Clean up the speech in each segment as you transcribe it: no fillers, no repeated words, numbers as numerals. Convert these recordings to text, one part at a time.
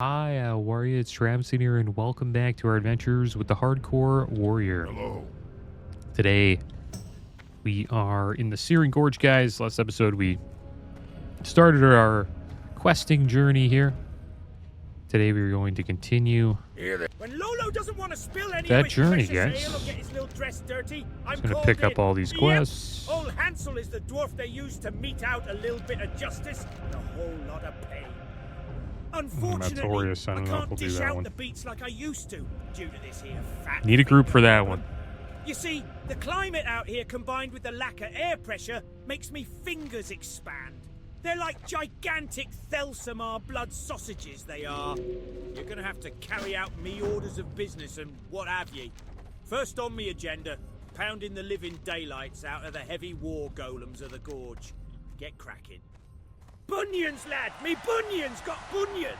Hi, Warrior. It's Travis here, and welcome back to our adventures with the Hardcore Warrior. Hello. Today, we are in the Searing Gorge, guys. Last episode, we started our questing journey here. Today, we're going to continue When Lolo doesn't want to spill any that of his journey, precious guys. ale or get his little dress dirty, I'm Just gonna called pick up in. all these quests. Old Hansel is the dwarf they use to mete out a little bit of justice and a whole lot of pain. Unfortunately, Notorious. I don't know if can't we'll do dish that out one. the beats like I used to due to this here fat. Need a group finger for that problem. one. You see, the climate out here combined with the lack of air pressure makes me fingers expand. They're like gigantic Thelsamar blood sausages, they are. You're gonna have to carry out me orders of business and what have ye. First on me agenda, pounding the living daylights out of the heavy war golems of the gorge. Get cracking. Bunions, lad! Me bunions got bunions!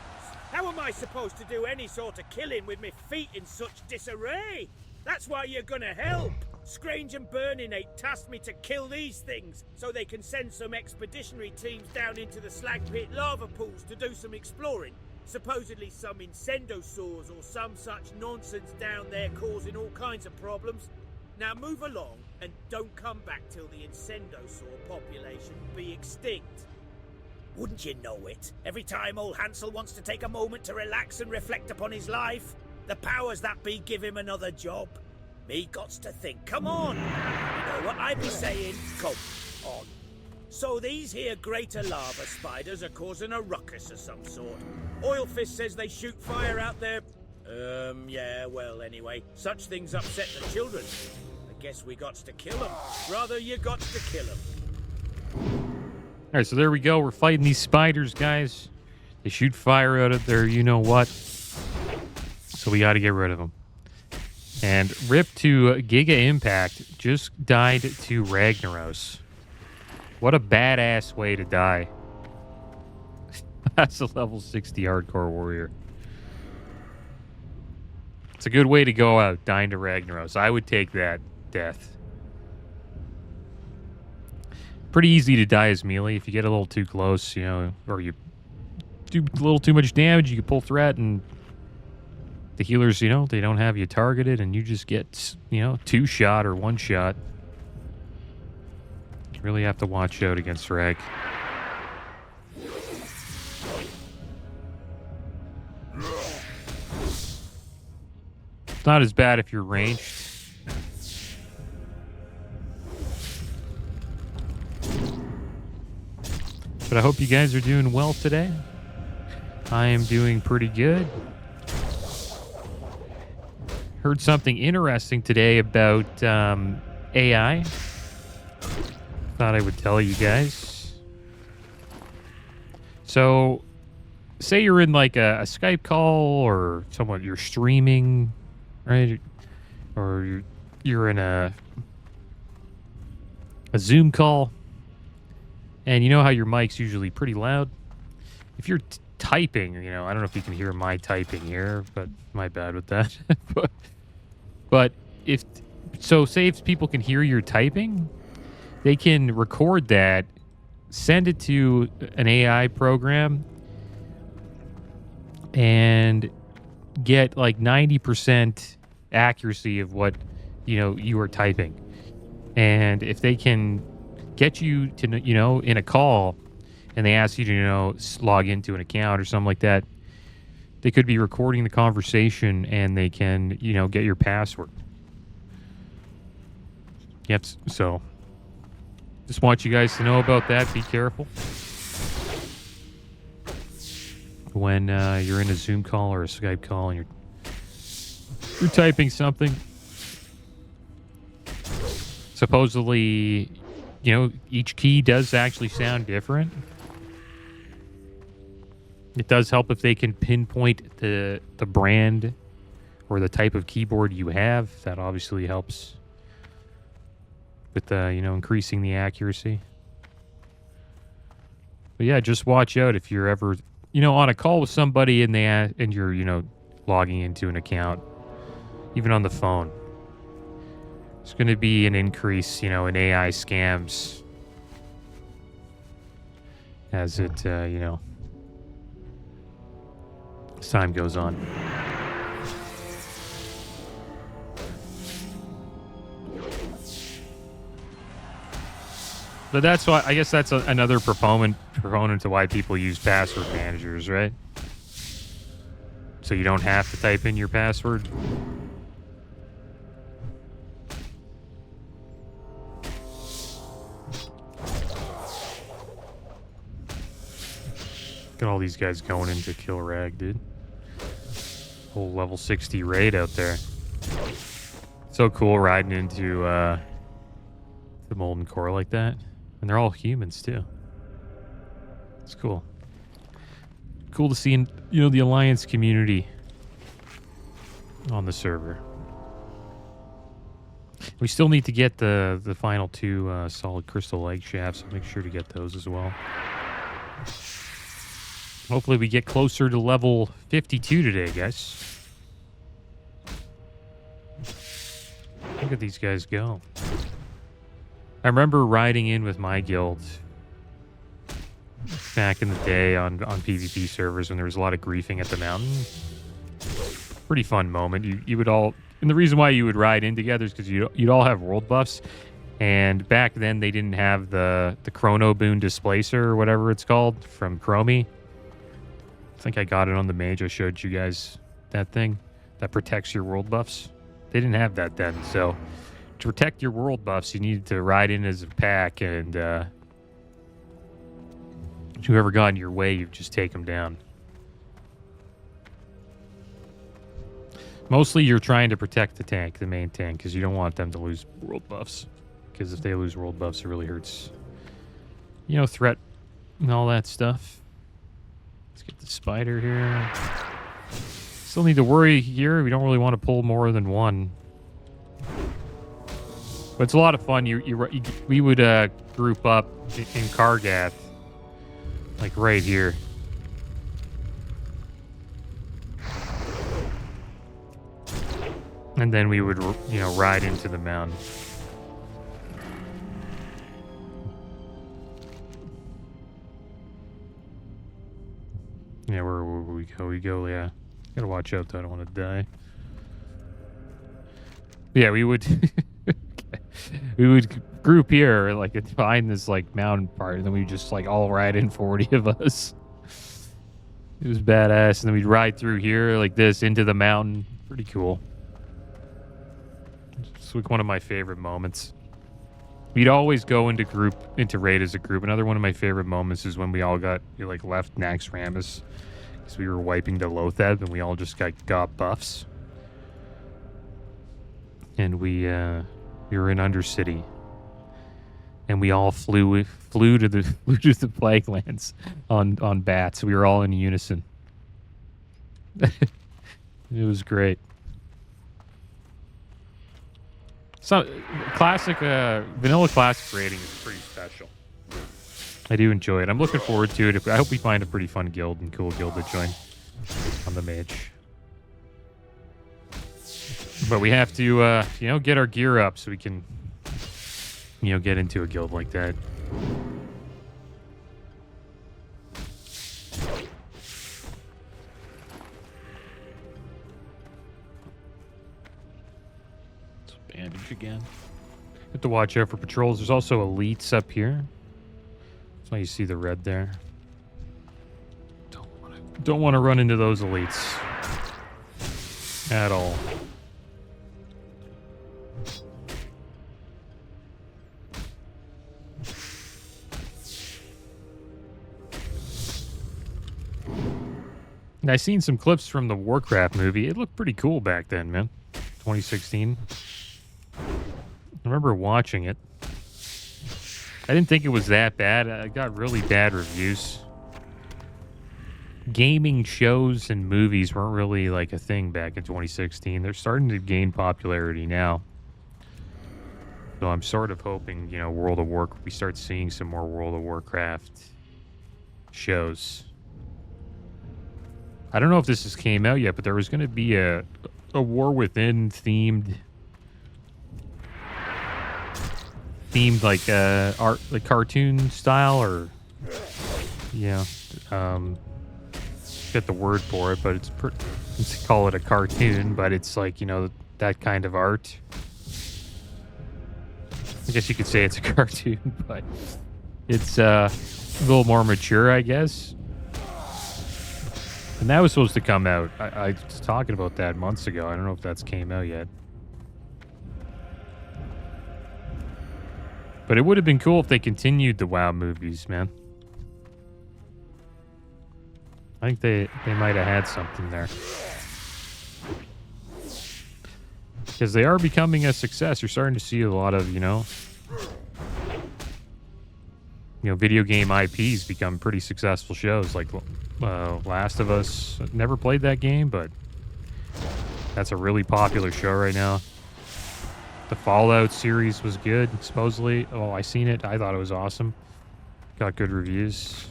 How am I supposed to do any sort of killing with me feet in such disarray? That's why you're gonna help! Scrange and Burninate tasked me to kill these things so they can send some expeditionary teams down into the slag pit lava pools to do some exploring. Supposedly some incendosaurs or some such nonsense down there causing all kinds of problems. Now move along and don't come back till the incendosaur population be extinct. Wouldn't you know it? Every time old Hansel wants to take a moment to relax and reflect upon his life, the powers that be give him another job. Me gots to think, come on! You know what I be saying? Come on. So these here greater lava spiders are causing a ruckus of some sort. Oilfist says they shoot fire out there. Yeah, well, anyway, such things upset the children. I guess we gots to kill them. Rather, you gots to kill them. All right, so there we go. We're fighting these spiders, guys. They shoot fire out of their you-know-what. So we got to get rid of them. And rip to Giga Impact. Just died to Ragnaros. What a badass way to die. That's a level 60 hardcore warrior. It's a good way to go out, dying to Ragnaros. I would take that death. Pretty easy to die as melee. If you get a little too close, you know, or you do a little too much damage, you can pull threat, and the healers, you know, they don't have you targeted, and you just get, you know, 2-shot or 1-shot. You really have to watch out against Rag. It's not as bad if you're ranged. But I hope you guys are doing well today. I am doing pretty good. Heard something interesting today about AI. Thought I would tell you guys. So, say you're in like a Skype call or someone you're streaming, right? Or you're in a Zoom call. And you know how your mic's usually pretty loud? If you're typing, you know, I don't know if you can hear my typing here, but my bad with that. but if people can hear your typing, they can record that, send it to an AI program, and get like 90% accuracy of what, you know, you are typing. And if they can get you to, you know, in a call and they ask you to, you know, log into an account or something like that, they could be recording the conversation and they can, you know, get your password. Yep. So just want you guys to know about that. Be careful when you're in a Zoom call or a Skype call and you're typing something. Supposedly, you know, each key does actually sound different. It does help if they can pinpoint the brand or the type of keyboard you have. That obviously helps with, you know, increasing the accuracy. But yeah, just watch out if you're ever, you know, on a call with somebody and you're, you know, logging into an account, even on the phone. There's going to be an increase, you know, in AI scams as it, you know, as time goes on. But that's why, I guess that's another proponent to why people use password managers, right? So you don't have to type in your password. Look at all these guys going into kill rag, dude. Whole level 60 raid out there. So cool riding into the molten core like that. And they're all humans too. It's cool. Cool to see, you know, the Alliance community on the server. We still need to get the final 2 solid crystal leg shafts. So make sure to get those as well. Hopefully we get closer to level 52 today, guys. Look at these guys go. I remember riding in with my guild back in the day on PvP servers when there was a lot of griefing at the mountain. Pretty fun moment. You would all, and the reason why you would ride in together is because you'd all have world buffs, and back then they didn't have the Chrono Boon Displacer or whatever it's called from Chromie. I think I got it on the mage. I showed you guys that thing that protects your world buffs. They didn't have that then, so to protect your world buffs, you needed to ride in as a pack, and whoever got in your way, you just take them down. Mostly you're trying to protect the tank, the main tank, because you don't want them to lose world buffs. Because if they lose world buffs, it really hurts, you know, threat and all that stuff. Let's get the spider here. Still need to worry here. We don't really want to pull more than one. But it's a lot of fun. We would group up in Kargath, like right here. And then we would, you know, ride into the mountain. Yeah, where we go? We go, yeah. Gotta watch out though, I don't want to die. Yeah, we would... we would group here, like, find this, like, mountain part, and then we just, like, all ride in 40 of us. It was badass, and then we'd ride through here, like this, into the mountain. Pretty cool. It's, like, one of my favorite moments. We'd always go into raid as a group. Another one of my favorite moments is when we all got, like, left Nax Ramus, because we were wiping the Lotheb, and we all just got buffs. And we were in Undercity, and we all flew to the Plaguelands on bats. We were all in unison. It was great. So classic vanilla classic raiding is pretty special. I do enjoy it. I'm looking forward to it. I hope we find a pretty fun guild and cool guild to join on the mage. But we have to, you know, get our gear up so we can, you know, get into a guild like that. Let's bandage again. Have to watch out for patrols. There's also elites up here. That's why you see the red there. Don't want to run into those elites at all. And I seen some clips from the Warcraft movie. It looked pretty cool back then, man. 2016. I remember watching it. I didn't think it was that bad. I got really bad reviews. Gaming shows and movies weren't really like a thing back in 2016. They're starting to gain popularity now. So I'm sort of hoping, you know, we start seeing some more World of Warcraft shows. I don't know if this has came out yet, but there was going to be a War Within themed like art, like cartoon style, or yeah, get the word for it, but let's call it a cartoon, but it's like, you know, that kind of art. I guess you could say it's a cartoon, but it's a little more mature, I guess. And that was supposed to come out. I was talking about that months ago. I don't know if that's came out yet. But it would have been cool if they continued the WoW movies, man. I think they might have had something there. Because they are becoming a success. You're starting to see a lot of, you know, video game IPs become pretty successful shows. Like Last of Us. I've never played that game, but that's a really popular show right now. The Fallout series was good, supposedly. Oh, I seen it. I thought it was awesome. Got good reviews.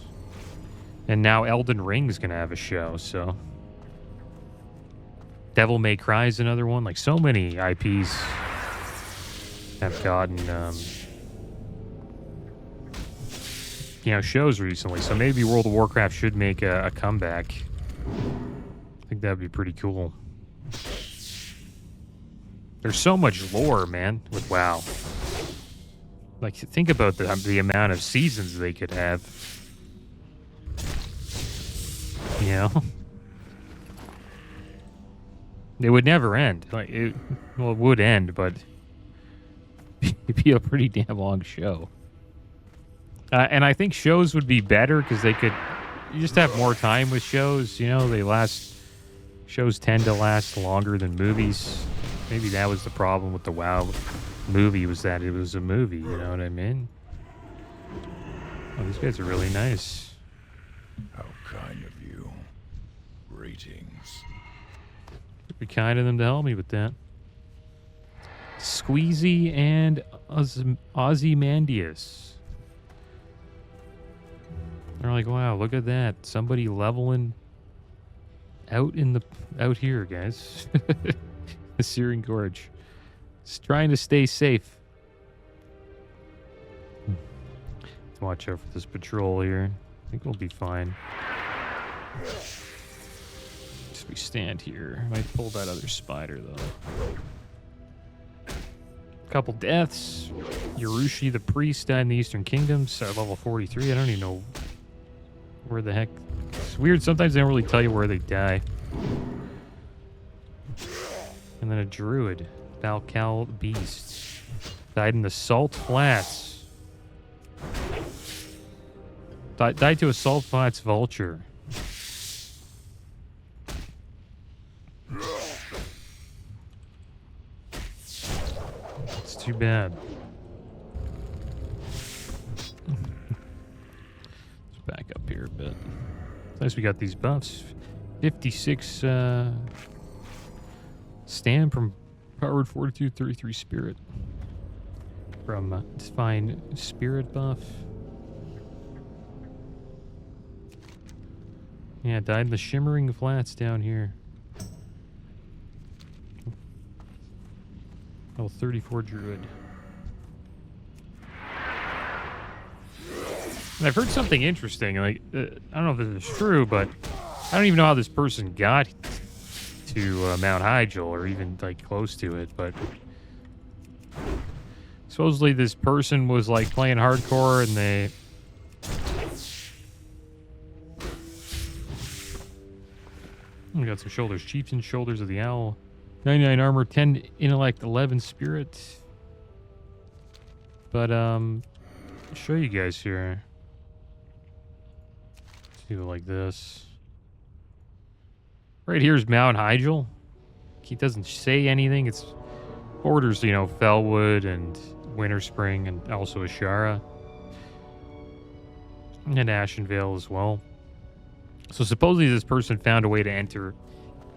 And now Elden Ring is going to have a show, so... Devil May Cry is another one. Like, so many IPs have gotten, shows recently. So maybe World of Warcraft should make a comeback. I think that would be pretty cool. There's so much lore, man, with WoW. Like, think about the amount of seasons they could have. You know? It would never end. Like, it would end, but it'd be a pretty damn long show. And I think shows would be better because you just have more time with shows. You know, shows tend to last longer than movies. Maybe that was the problem with the WoW movie, was that it was a movie, you know what I mean? Oh, these guys are really nice. How kind of you. Greetings. It'd be kind of them to help me with that. Squeezy and Ozymandias. They're like, wow, look at that. Somebody leveling out here, guys. The Searing Gorge. Just trying to stay safe. Let's watch out for this patrol here. I think we'll be fine. Just we stand here. Might pull that other spider, though. Couple deaths. Yarushi the Priest died in the Eastern Kingdoms at level 43. I don't even know where the heck. It's weird. Sometimes they don't really tell you where they die. And then a druid, Valkal Beast, died in the Salt Flats. Died to a Salt Flats vulture. It's too bad. Let's back up here a bit. At least we got these buffs. 56 Stam from Powered Fortitude, 33 Spirit. From Divine Spirit buff. Yeah, died in the Shimmering Flats down here. Oh, 34 Druid. And I've heard something interesting. Like, I don't know if this is true, but I don't even know how this person got to Mount Hyjal, or even like close to it, but supposedly this person was like playing hardcore and they we got some shoulders. Chieftain Shoulders of the Owl. 99 armor, 10 intellect, 11 spirit. But I'll show you guys here. Let's do it like this. Right here's Mount Hyjal. He doesn't say anything. It's borders, Fellwood and Winterspring and also Ashara. And Ashenvale as well. So supposedly this person found a way to enter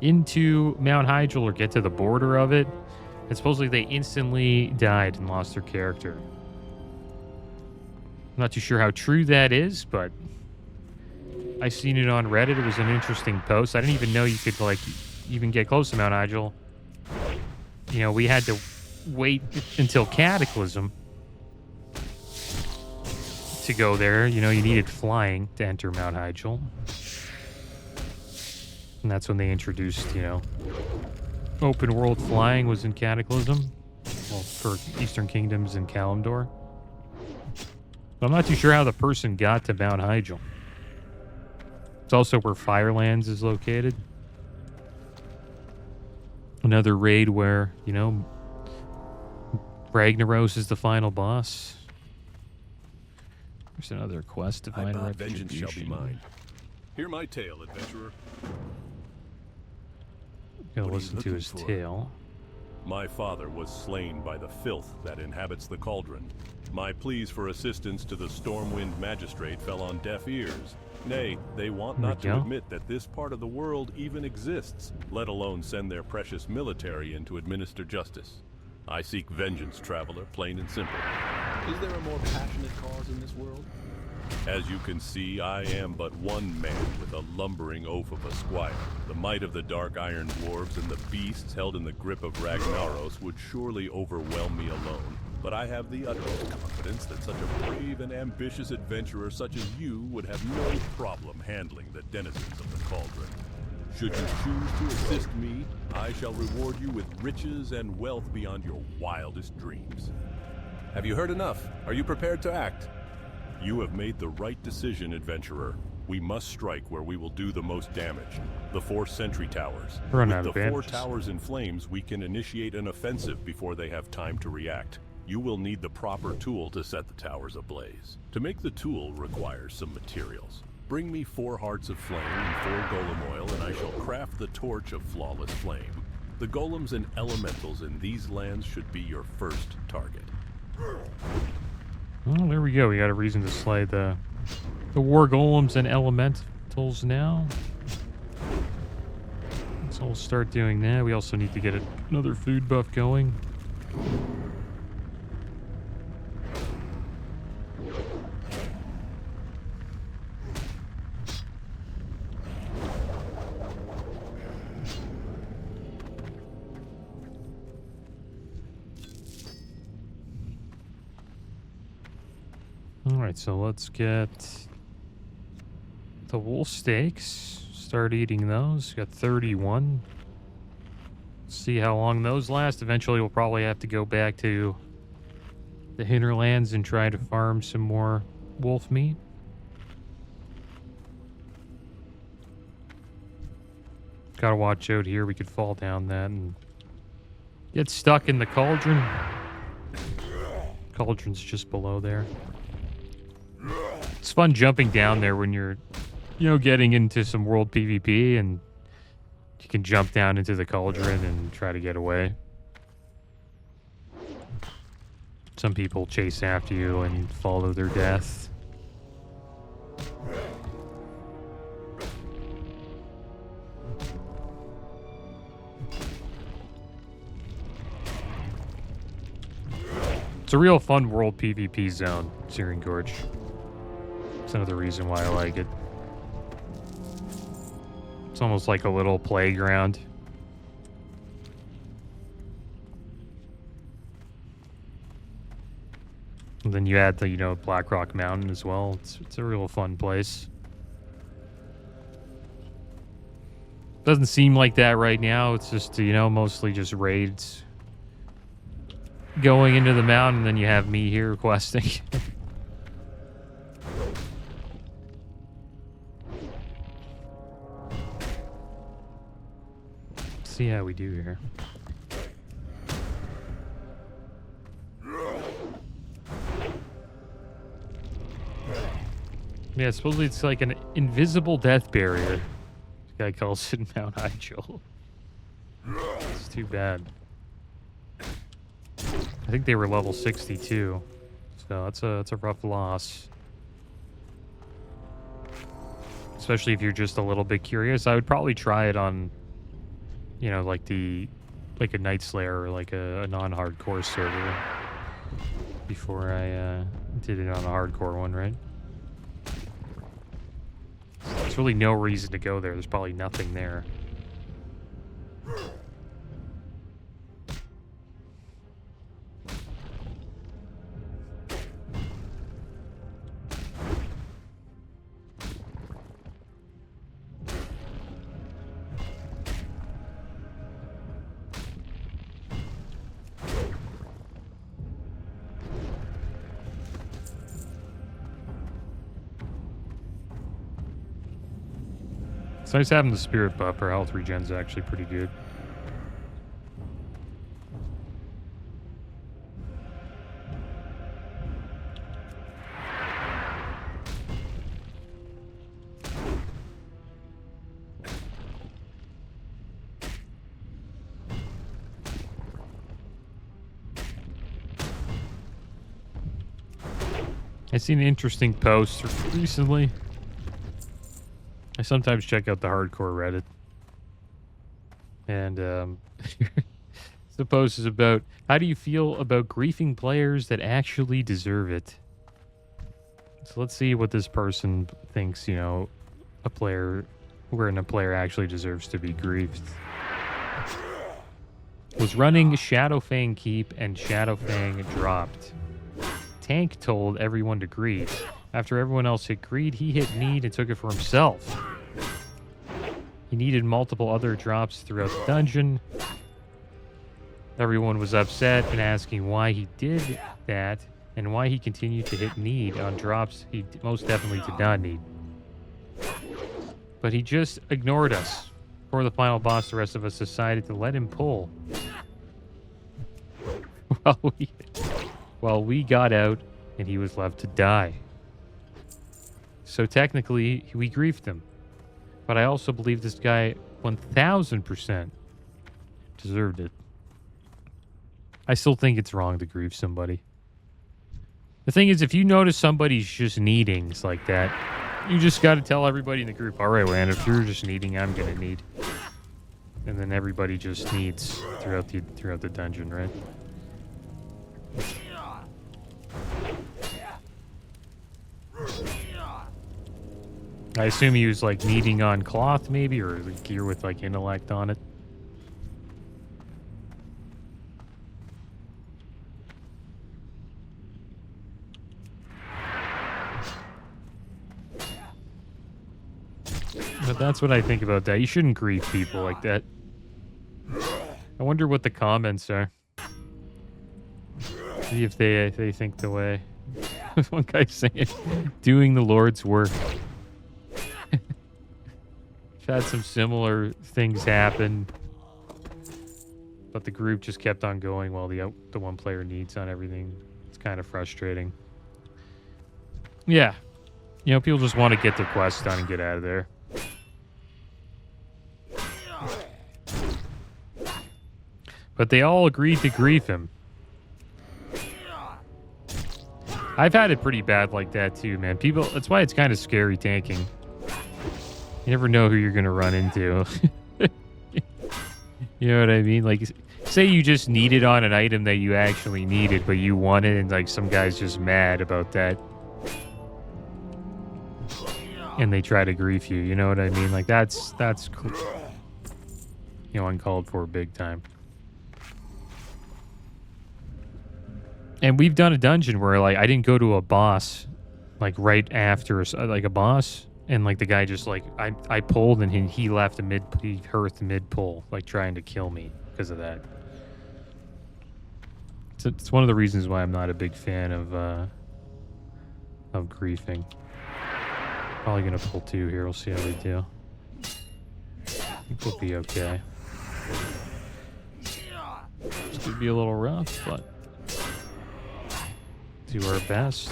into Mount Hyjal or get to the border of it. And supposedly they instantly died and lost their character. I'm not too sure how true that is, but I seen it on Reddit. It was an interesting post. I didn't even know you could, even get close to Mount Hyjal. We had to wait until Cataclysm to go there. You needed flying to enter Mount Hyjal. And that's when they introduced, you know, open world flying was in Cataclysm. Well, for Eastern Kingdoms and Kalimdor. But I'm not too sure how the person got to Mount Hyjal. It's also where Firelands is located. Another raid where, you know, Ragnaros is the final boss. There's another quest, Divine Retribution. Vengeance shall be mine. Hear my tale, adventurer. Gonna What are you listen to looking his for? tale. My father was slain by the filth that inhabits the cauldron. My pleas for assistance to the Stormwind Magistrate fell on deaf ears. Nay, they want There we not to go. admit that this part of the world even exists, let alone send their precious military in to administer justice. I seek vengeance, traveler, plain and simple. Is there a more passionate cause in this world? As you can see, I am but one man with a lumbering oaf of a squire. The might of the dark iron dwarves and the beasts held in the grip of Ragnaros would surely overwhelm me alone. But I have the utmost confidence that such a brave and ambitious adventurer such as you would have no problem handling the denizens of the cauldron. Should you choose to assist me, I shall reward you with riches and wealth beyond your wildest dreams. Have you heard enough? Are you prepared to act? You have made the right decision, adventurer. We must strike where we will do the most damage. The 4 sentry towers. Run out With of the 4 bandages. towers in flames, we can initiate an offensive before they have time to react. You will need the proper tool to set the towers ablaze. To make the tool requires some materials. Bring me 4 hearts of flame and 4 golem oil, and I shall craft the torch of flawless flame. The golems and elementals in these lands should be your first target. Well, there we go. We got a reason to slay the war golems and elementals now. So we'll start doing that. We also need to get another food buff going. Alright, so let's get the wolf steaks. Start eating those. Got 31. See how long those last. Eventually we'll probably have to go back to the hinterlands and try to farm some more wolf meat. Gotta watch out here. We could fall down that and get stuck in the cauldron. Cauldron's just below there. It's fun jumping down there when you're, you know, getting into some world PvP and you can jump down into the cauldron and try to get away. Some people chase after you and follow their death. It's a real fun world PvP zone, Searing Gorge. It's another reason why I like it. It's almost like a little playground. And then you add the, you know, Black Rock Mountain as well. It's a real fun place. Doesn't seem like that right now. It's just, you know, mostly just raids going into the mountain, and then you have me here questing. See how we do here. Yeah, supposedly it's like an invisible death barrier. This guy calls it Mount Hyjal. It's too bad. I think they were level 62, so that's a rough loss. Especially if you're just a little bit curious. I would probably try it on, you know, like a Night Slayer or like a non-hardcore server before I did it on a hardcore one, right? There's really no reason to go there. There's probably nothing there. It's nice having the spirit buff. Our health regen's actually pretty good. I've seen an interesting post recently. I sometimes check out the hardcore Reddit. And the post is about, how do you feel about griefing players that actually deserve it? So let's see what this person thinks, you know, a player actually deserves to be griefed. Was running Shadowfang Keep and Shadowfang dropped. Tank told everyone to greed. After everyone else hit greed, he hit need and took it for himself. He needed multiple other drops throughout the dungeon. Everyone was upset and asking why he did that and why he continued to hit need on drops he most definitely did not need. But he just ignored us. Before the final boss, the rest of us decided to let him pull. While we got out and he was left to die. So technically, we griefed him. But I also believe this guy 1000% deserved it. I still think it's wrong to grief somebody. The thing is, if you notice somebody's just needings like that, you just got to tell everybody in the group, all right, man, if you're just needing, I'm going to need. And then everybody just needs throughout the dungeon, right? I assume he was like needing on cloth maybe, or the gear with like intellect on it. But that's what I think about that. You shouldn't grieve people like that. I wonder what the comments are. See if they think the way. One guy saying, doing the Lord's work. I've had some similar things happen, but the group just kept on going while the one player needs on everything. It's kind of frustrating. Yeah. You know, people just want to get their quest done and get out of there. But they all agreed to grief him. I've had it pretty bad like that too, man. People, that's why it's kind of scary tanking. You never know who you're going to run into. You know what I mean? Like, say you just needed on an item that you actually needed, but you want it, and like some guy's just mad about that. And they try to grief you. You know what I mean? Like, that's cool. You know, uncalled for big time. And we've done a dungeon where, like, I didn't go to a boss, like, right after, like, a boss. And, like, the guy just, like, I pulled and he left he hearthed mid-pull, like, trying to kill me because of that. It's one of the reasons why I'm not a big fan of griefing. Probably going to pull 2 here. We'll see how we do. I think we'll be okay. This could be a little rough, but do our best.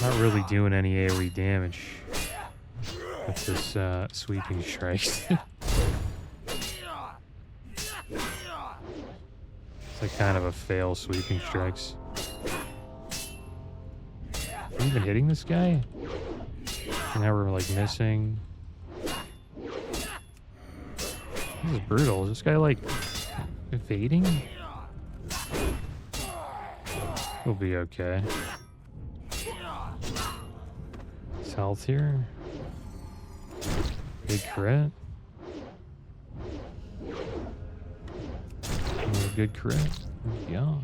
Not really doing any AoE damage with this sweeping strikes. It's like kind of a fail sweeping strikes. Are we even hitting this guy? And now we're like missing. This is brutal. Is this guy like evading? We'll be okay. His health here. Big crit. Another good crit. Yeah.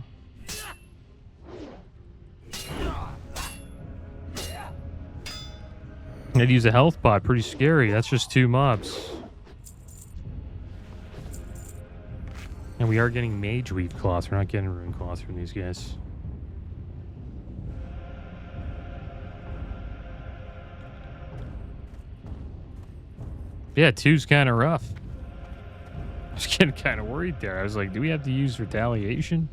I'd use a health pot. Pretty scary. That's just 2 mobs. And we are getting mage weave cloth. We're not getting rune cloth from these guys. Yeah, 2's kind of rough. I was getting kind of worried there. I was like, do we have to use retaliation?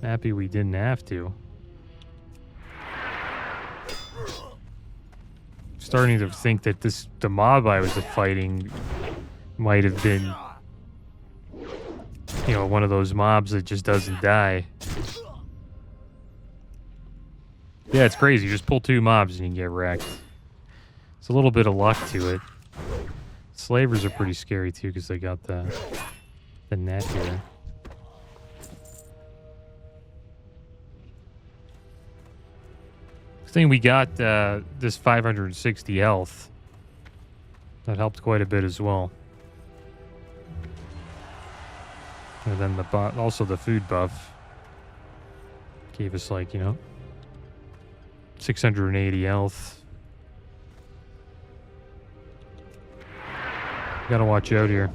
Happy we didn't have to. Starting to think that the mob I was fighting might have been, you know, one of those mobs that just doesn't die. Yeah, it's crazy. You just pull 2 mobs and you get wrecked. It's a little bit of luck to it. Slavers are pretty scary too because they got the net here. Thing we got this 560 health. That helped quite a bit as well. And then also the food buff gave us, like, you know, 680 health. Gotta watch out here.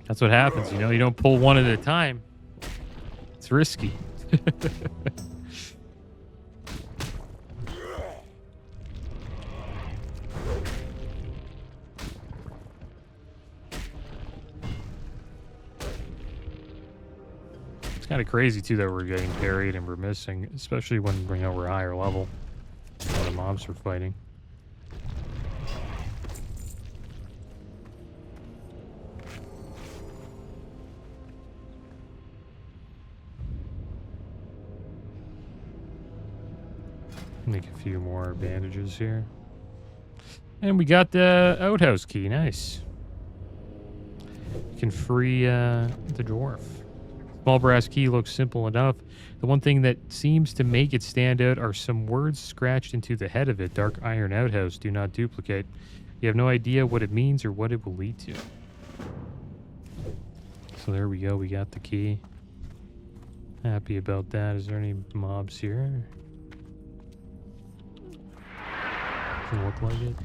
That's what happens, you know? You don't pull one at a time. It's risky. It's kind of crazy, too, that we're getting parried and we're missing, especially when, you know, we're higher level. When the mobs we're fighting. Make a few more bandages here. And we got the outhouse key. Nice. You can free the dwarf. Small brass key looks simple enough. The one thing that seems to make it stand out are some words scratched into the head of it. Dark iron outhouse. Do not duplicate. You have no idea what it means or what it will lead to. So there we go. We got the key. Happy about that. Is there any mobs here? Doesn't look like it.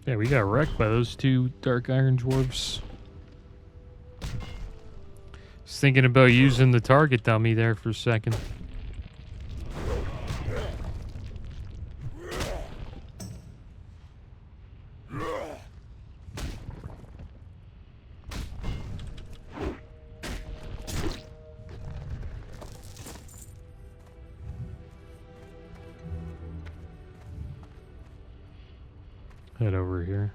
Yeah, we got wrecked by those 2 dark iron dwarves. Was thinking about using the target dummy there for a second. Head over here.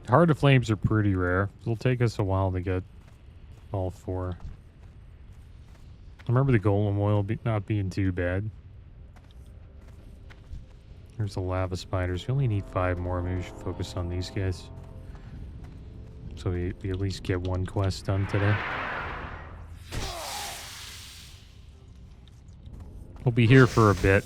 Heart of Flames are pretty rare. It'll take us a while to get all 4. I remember the golem oil not being too bad. There's the lava spiders. We only need 5 more. Maybe we should focus on these guys. So we at least get 1 quest done today. We'll be here for a bit.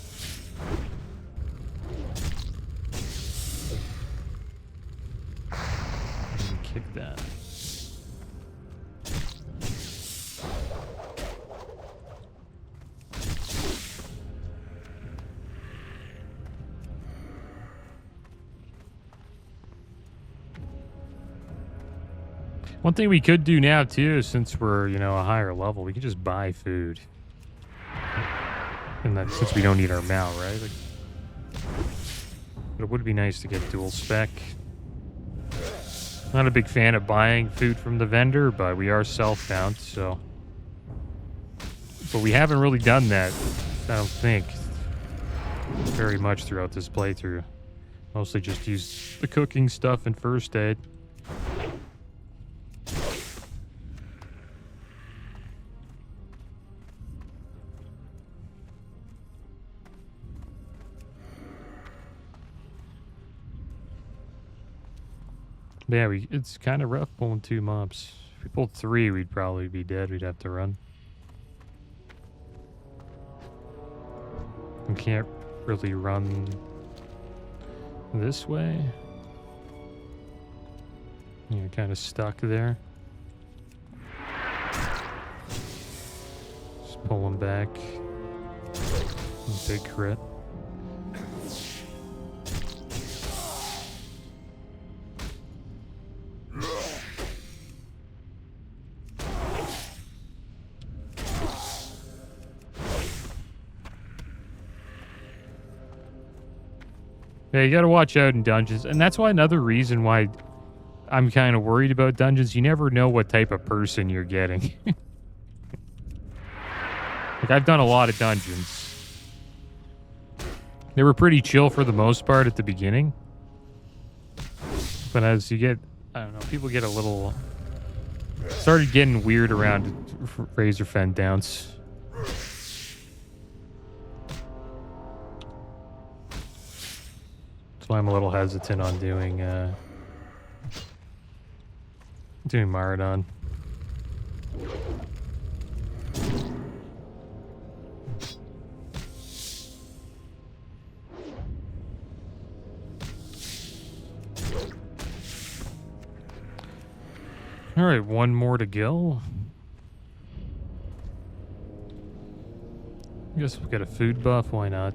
Kick that. One thing we could do now too, since we're, you know, a higher level, we could just buy food. And that, since we don't need our Mal, right? Like, but it would be nice to get dual spec. Not a big fan of buying food from the vendor, but we are self-bound, so. But we haven't really done that, I don't think, very much throughout this playthrough. Mostly just use the cooking stuff and first aid. But yeah, it's kind of rough pulling 2 mobs. If we pulled 3, we'd probably be dead. We'd have to run. We can't really run this way. You're kind of stuck there. Just pull him back. Big crit. Yeah, you gotta watch out in dungeons. And that's why another reason why I'm kind of worried about dungeons. You never know what type of person you're getting. Like, I've done a lot of dungeons. They were pretty chill for the most part at the beginning. But as you get, I don't know, people get a little... Started getting weird around Razor Fen downs. That's why I'm a little hesitant on doing Marathon. All right, 1 more to go. I guess we'll get a food buff. Why not?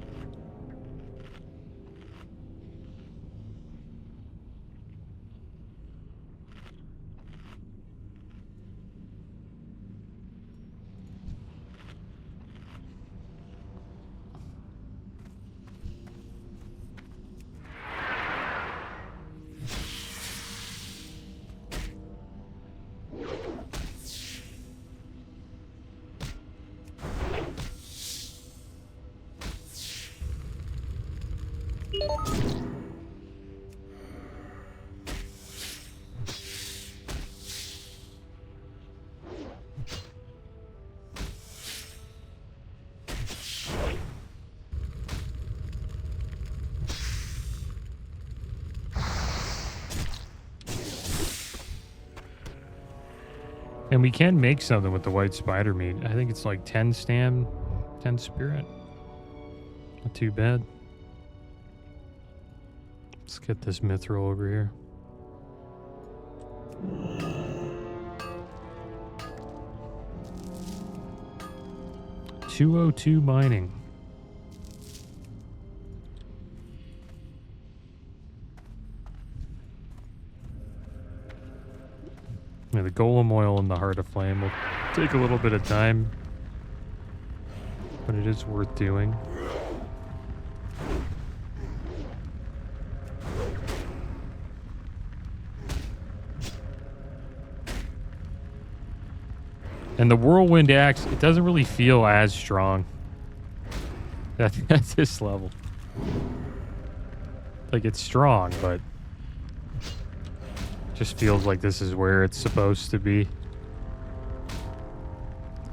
And we can make something with the white spider meat. I think it's like 10 stam, 10 spirit. Not too bad. Let's get this mithril over here. $202 mining. Yeah, the golem oil and the heart of flame will take a little bit of time, but it is worth doing. And the whirlwind axe, it doesn't really feel as strong at this level. Like, it's strong, but just feels like this is where it's supposed to be.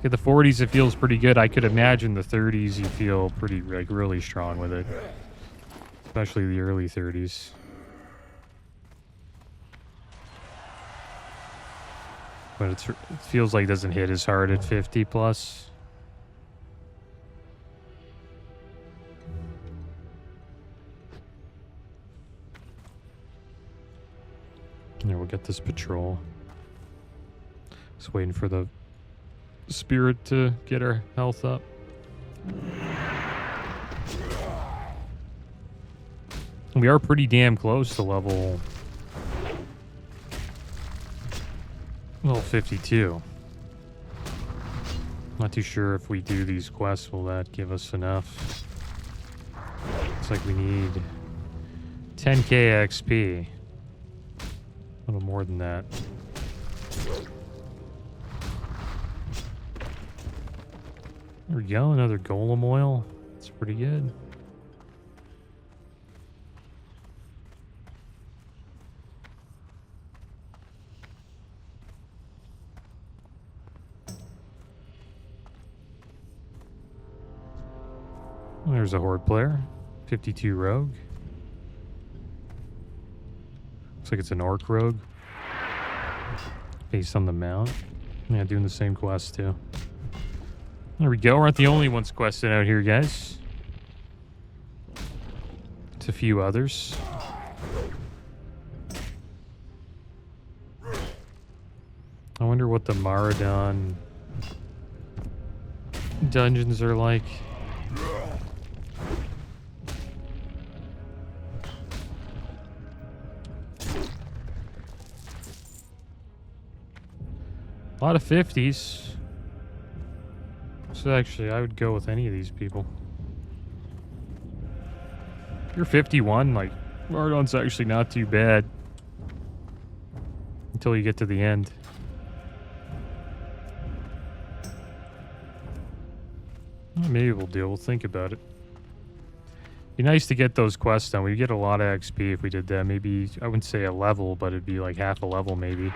At the 40s, it feels pretty good. I could imagine the 30s, you feel pretty, like, really strong with it. Especially the early 30s. But it feels like it doesn't hit as hard at 50 plus. There, we'll get this patrol. Just waiting for the spirit to get our health up. We are pretty damn close to level 52. Not too sure if we do these quests, will that give us enough? Looks like we need 10k XP. A little more than that. There we go, another golem oil. That's pretty good. There's a horde player. 52 rogue. Looks like it's an orc rogue. based on the mount. Yeah, doing the same quest too. There we go. We're not the only ones questing out here, guys. It's a few others. I wonder what the Maradon dungeons are like. A lot of 50s. So actually, I would go with any of these people. If you're 51, like, Maradon's actually not too bad. Until you get to the end. Well, maybe we'll do. We'll think about it. Be nice to get those quests done. We get a lot of XP if we did that. Maybe, I wouldn't say a level, but it'd be like half a level maybe.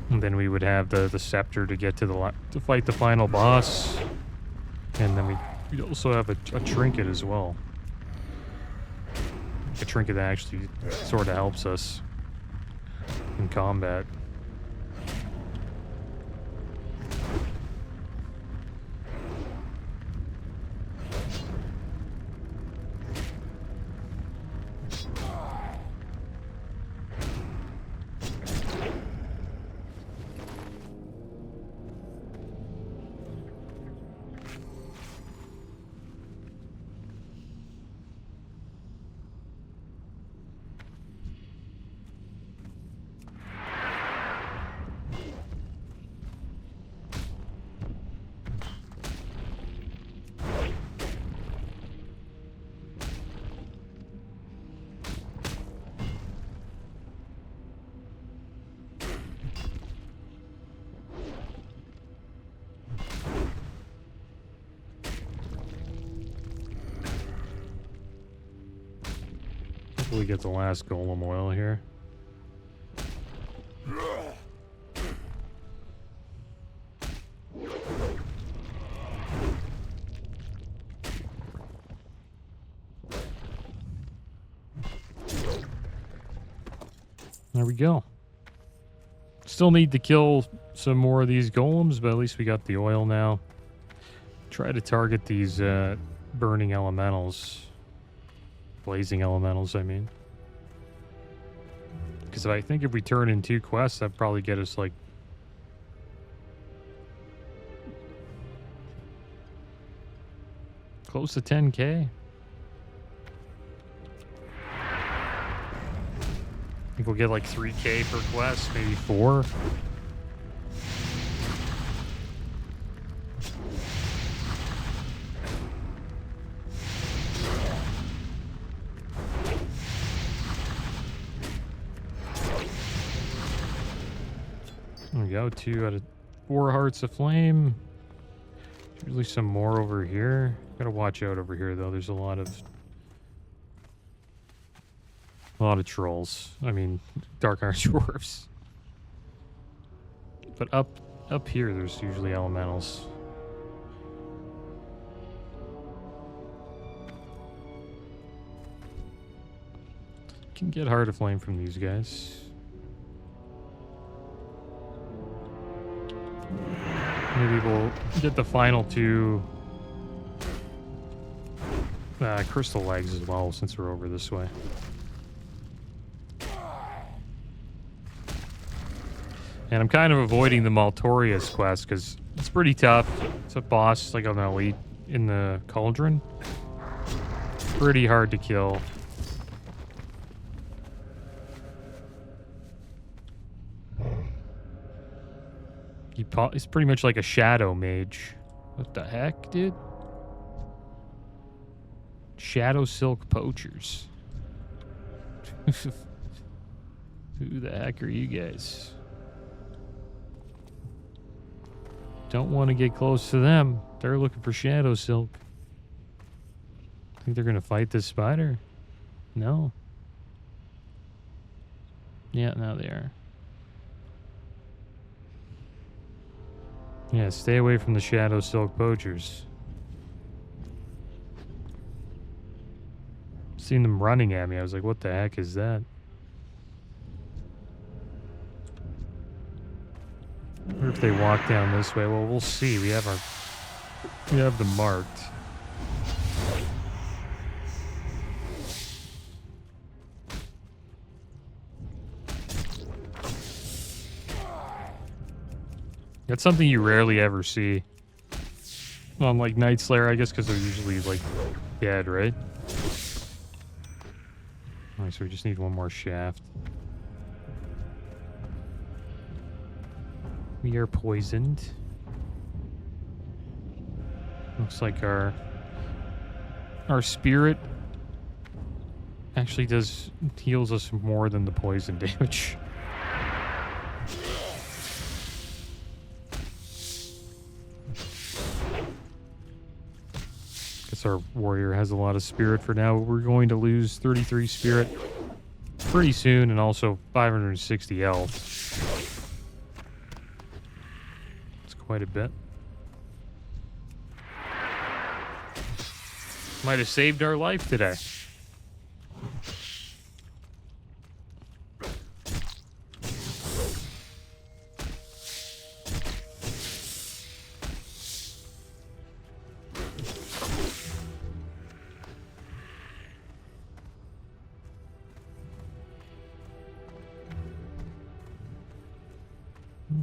And then we would have the scepter to get to to fight the final boss. And then we'd also have a trinket as well. A trinket that actually sort of helps us in combat. We get the last golem oil here. There we go. Still need to kill some more of these golems, but at least we got the oil now. Try to target these burning elementals. Blazing elementals, I mean. Because I think if we turn in 2 quests, that'd probably get us like close to 10k. I think we'll get like 3k per quest, maybe 4. There we go, 2 out of 4 hearts of flame. Usually some more over here. Gotta watch out over here though. There's a lot of trolls. I mean, dark iron dwarves. But up here, there's usually elementals. Can get heart of flame from these guys. Maybe we'll get the final 2 crystal legs as well, since we're over this way. And I'm kind of avoiding the Maltorius quest because it's pretty tough. It's a boss like on the elite in the cauldron. Pretty hard to kill. He's pretty much like a shadow mage. What the heck, dude? Shadow Silk Poachers. Who the heck are you guys? Don't want to get close to them. They're looking for Shadow Silk. Think they're gonna fight this spider? No. Yeah, now they are. Yeah, stay away from the Shadow Silk Poachers. Seen them running at me. I was like, what the heck is that? wonder if they walk down this way. Well, we'll see. We have them marked. That's something you rarely ever see on like Night Slayer, I guess, because they're usually like dead, right? Alright, so we just need one more shaft. We are poisoned. Looks like our spirit actually heals us more than the poison damage. Guess our warrior has a lot of spirit for now. We're going to lose 33 spirit pretty soon, and also 560 health. It's quite a bit. Might have saved our life today.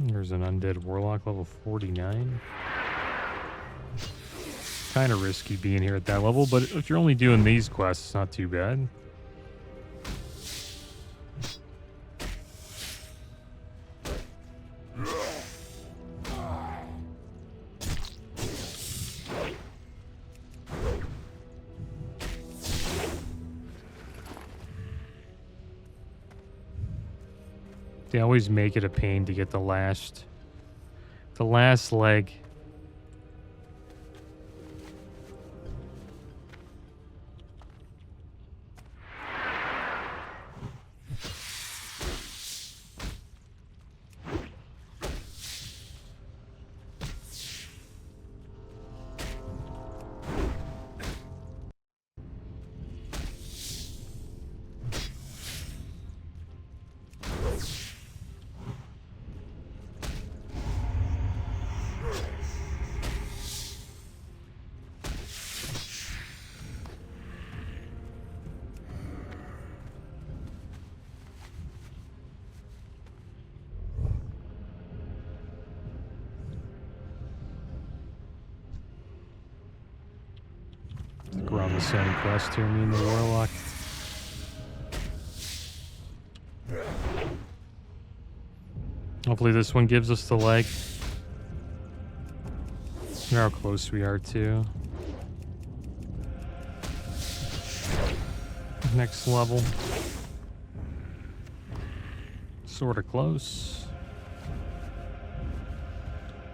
There's an undead warlock level 49. Kind of risky being here at that level, but if you're only doing these quests, it's not too bad. They always make it a pain to get the last leg. I think we're on the same quest here, me and the warlock. Hopefully this one gives us the leg. Look how close we are too. Next level. Sort of close.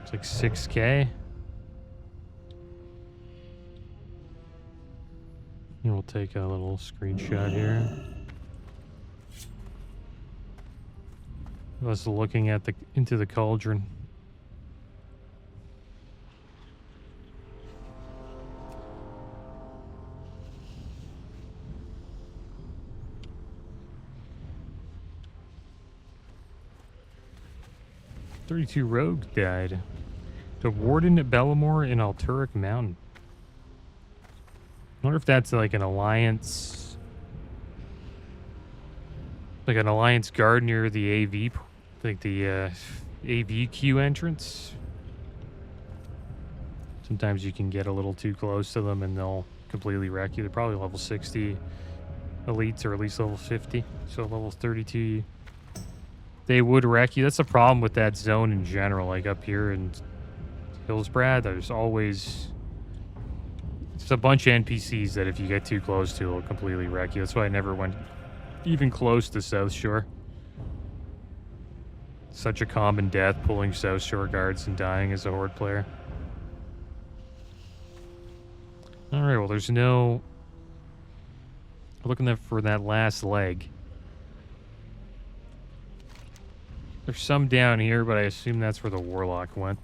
It's like 6K. And we'll take a little screenshot here. Us looking at into the cauldron. "32 rogues died. The warden at Bellamore in Alturic Mountain." I wonder if that's like an alliance, guard near the AV, like the AVQ entrance. Sometimes you can get a little too close to them and they'll completely wreck you. They're probably level 60 elites, or at least level 50. So level 32, they would wreck you. That's the problem with that zone in general. Like up here in Hillsbrad, there's always a bunch of NPCs that if you get too close to, will completely wreck you. That's why I never went even close to South Shore. Such a common death, pulling South Shore guards and dying as a Horde player. Alright, well there's no... We're looking for that last leg. There's some down here, but I assume that's where the Warlock went.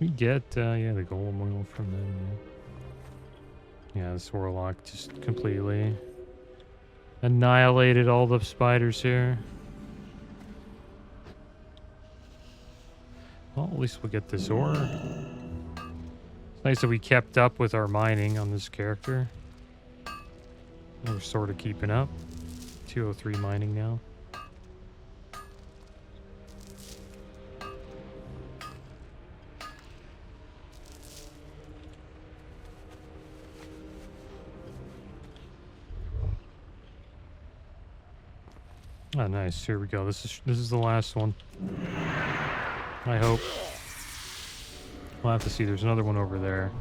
We get, yeah, the golem oil from them. Yeah, this warlock just completely annihilated all the spiders here. Well, at least we'll get this ore. It's nice that we kept up with our mining on this character. We're sort of keeping up. 203 mining now. Oh, nice. Here we go. This is the last one. I hope. We'll have to see. There's another one over there.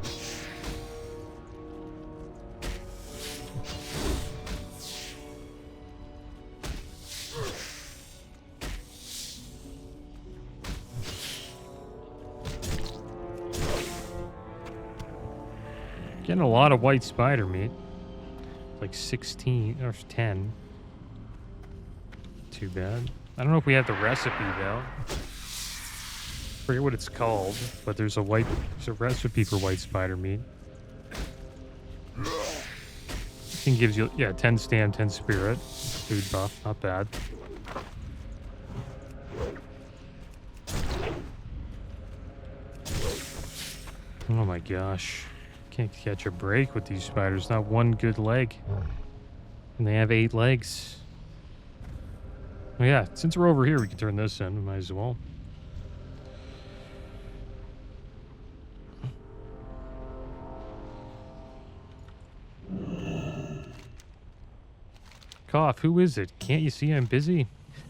Getting a lot of white spider meat. Like 16 or 10. Too bad. I don't know if we have the recipe though. Forget what it's called, but there's a recipe for white spider meat. Thing gives you 10 stam, 10 spirit, food buff, not bad. Oh my gosh, can't catch a break with these spiders. Not one good leg, and they have 8 legs. Oh yeah, since we're over here, we can turn this in. We might as well. Cough, who is it? Can't you see I'm busy?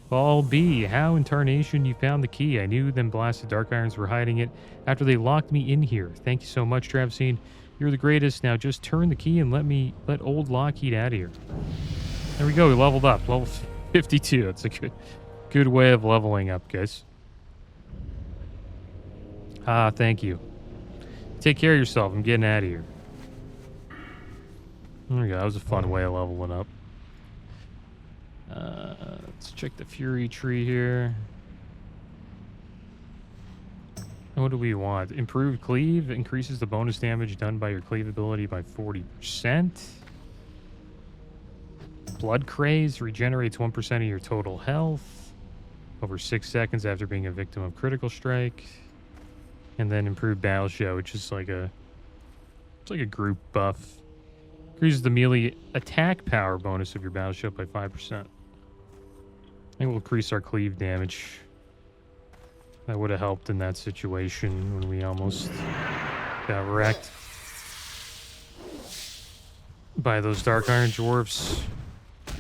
Ball B, how in tarnation you found the key? I knew them blasted dark irons were hiding it after they locked me in here. Thank you so much, Travsine. You're the greatest. Now just turn the key and let old Lockheed out of here. There we go, we leveled up. Level 52. That's a good way of leveling up, guys. Ah, thank you. Take care of yourself. I'm getting out of here. There we go. That was a fun way of leveling up. Let's check the Fury tree here. What do we want? Improved cleave increases the bonus damage done by your cleave ability by 40%. Blood Craze regenerates 1% of your total health over 6 seconds after being a victim of critical strike. And then improved Battle Show, which is like a group buff. Increases the melee attack power bonus of your Battle Show by 5%. I think we'll increase our cleave damage. That would have helped in that situation when we almost got wrecked by those Dark Iron Dwarves. I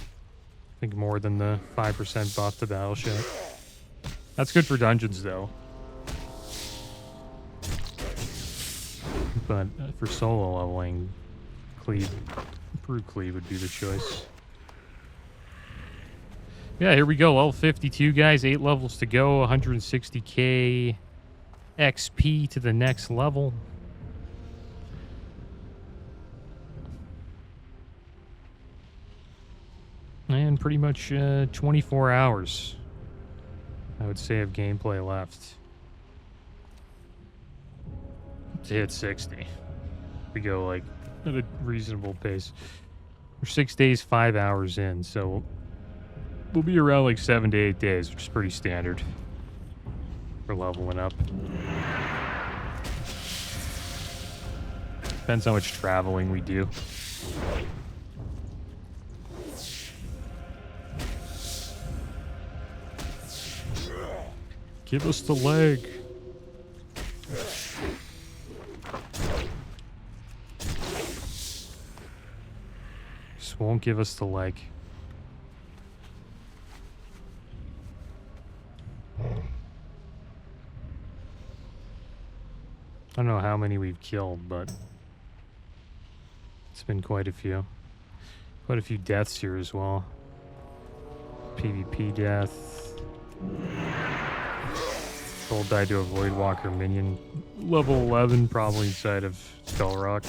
think more than the 5% buff to Battle Show. That's good for dungeons, though. But for solo leveling, improved cleave would be the choice. Yeah, here we go. Level 52, guys. 8 levels to go. 160k XP to the next level. And pretty much 24 hours, I would say, of gameplay left to hit 60. We go like at a reasonable pace. We're 6 days, 5 hours in, so we'll be around like 7 to 8 days, which is pretty standard for leveling up. Depends how much traveling we do. Give us the leg. Just won't give us the leg. I don't know how many we've killed, but it's been quite a few. Quite a few deaths here as well. PvP death. Soul died to a Voidwalker minion. Level 11, probably inside of Skull Rock.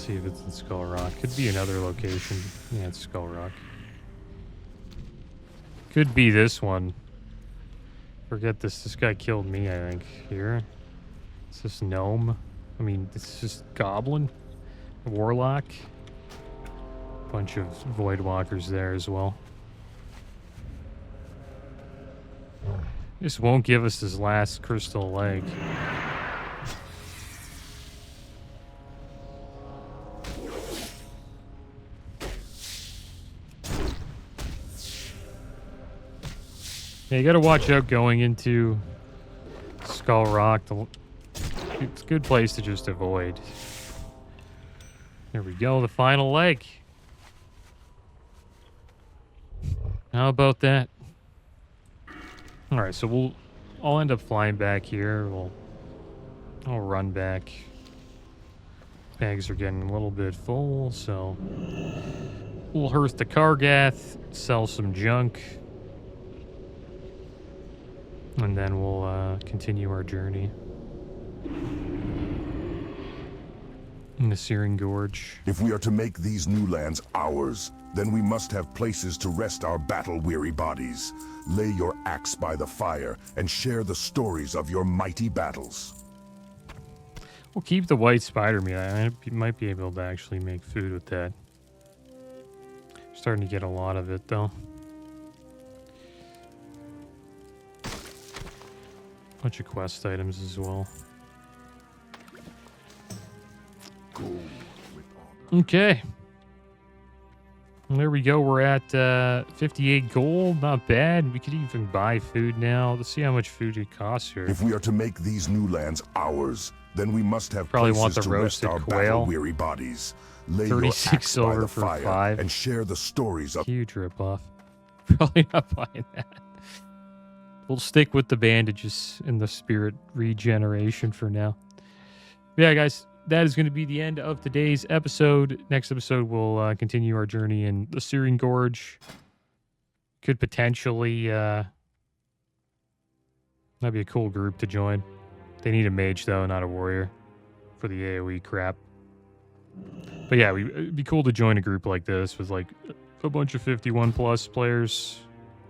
see if it's in Skull Rock. Could be another location. Yeah, it's Skull Rock. Could be this one. Forget this. This guy killed me, I think. Here. Is this gnome? I mean, this is goblin. Warlock. Bunch of Voidwalkers there as well. This won't give us his last crystal leg. Yeah, you gotta watch out going into Skull Rock. It's a good place to just avoid. There we go, the final leg. How about that? Alright, so I'll end up flying back here. I'll run back. Bags are getting a little bit full, so we'll hearth to Kargath, sell some junk. And then we'll continue our journey in the Searing Gorge. If we are to make these new lands ours, then we must have places to rest our battle-weary bodies. Lay your axe by the fire and share the stories of your mighty battles. We'll keep the white spider meat. I might be able to actually make food with that. Starting to get a lot of it, though. Bunch of quest items as well. Okay. Well, there we go. We're at 58 gold. Not bad. We could even buy food now. Let's see how much food it costs here. If we are to make these new lands ours, then we must have Probably places want the to rest roasted our quail. battle-weary bodies. Lay your 36 axe by silver the for fire 5. and share the stories of... Huge ripoff. Probably not buying that. We'll stick with the bandages and the spirit regeneration for now. But yeah, guys, that is going to be the end of today's episode. Next episode, we'll continue our journey in the Searing Gorge. Could potentially... that'd be a cool group to join. They need a mage, though, not a warrior, for the AoE crap. But yeah, it'd be cool to join a group like this with, like, a bunch of 51-plus players.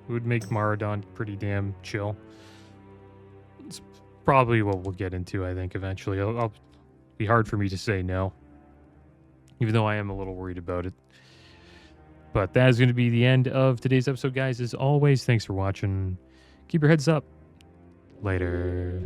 It would make Maradon pretty damn chill. It's probably what we'll get into, I think, eventually. I'll be hard for me to say no, even though I am a little worried about it. But that is going to be the end of today's episode, guys. As always, thanks for watching. Keep your heads up. Later.